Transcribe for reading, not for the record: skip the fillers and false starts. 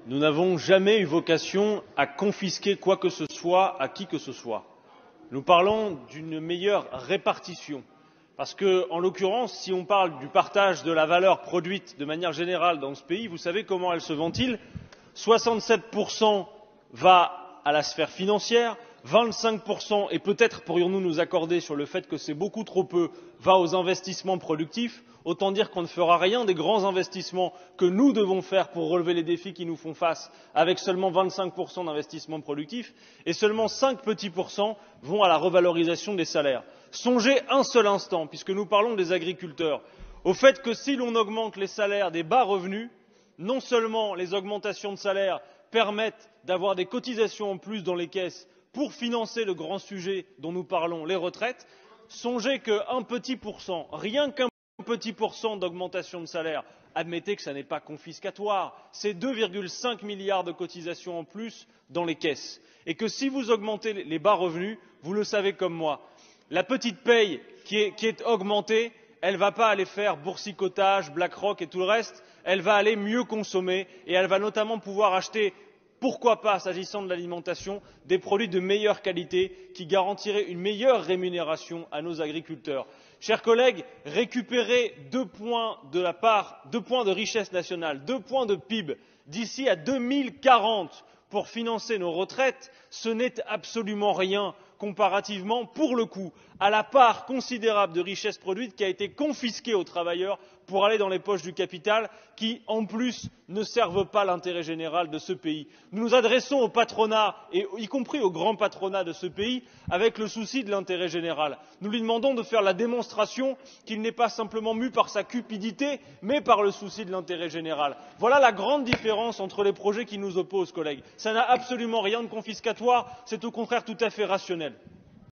Nous n'avons jamais eu vocation à confisquer quoi que ce soit à qui que ce soit. Nous parlons d'une meilleure répartition. Parce que, en l'occurrence, si on parle du partage de la valeur produite de manière générale dans ce pays, vous savez comment elle se ventile 67% va à la sphère financière, 25%, et peut-être pourrions-nous nous accorder sur le fait que c'est beaucoup trop peu, va aux investissements productifs. Autant dire qu'on ne fera rien des grands investissements que nous devons faire pour relever les défis qui nous font face, avec seulement 25% d'investissements productifs, et seulement 5 petits pourcents vont à la revalorisation des salaires. Songez un seul instant, puisque nous parlons des agriculteurs, au fait que si l'on augmente les salaires des bas revenus, non seulement les augmentations de salaires permettent d'avoir des cotisations en plus dans les caisses pour financer le grand sujet dont nous parlons, les retraites, songez qu'un petit pourcent, rien qu'un petit pourcent d'augmentation de salaire, admettez que ça n'est pas confiscatoire, c'est 2,5 milliards de cotisations en plus dans les caisses. Et que si vous augmentez les bas revenus, vous le savez comme moi, la petite paye qui est augmentée, elle ne va pas aller faire boursicotage, BlackRock et tout le reste, elle va aller mieux consommer et elle va notamment pouvoir acheter, pourquoi pas, s'agissant de l'alimentation, des produits de meilleure qualité qui garantiraient une meilleure rémunération à nos agriculteurs. Chers collègues, récupérer 2 points de richesse nationale, 2 points de PIB d'ici à 2040 pour financer nos retraites, ce n'est absolument rien comparativement, pour le coup, à la part considérable de richesse produite qui a été confisquée aux travailleurs pour aller dans les poches du capital, qui, en plus, ne servent pas l'intérêt général de ce pays. Nous nous adressons au patronat, et y compris au grand patronat de ce pays, avec le souci de l'intérêt général. Nous lui demandons de faire la démonstration qu'il n'est pas simplement mû par sa cupidité, mais par le souci de l'intérêt général. Voilà la grande différence entre les projets qui nous opposent, collègues. Ça n'a absolument rien de confiscatoire, c'est au contraire tout à fait rationnel.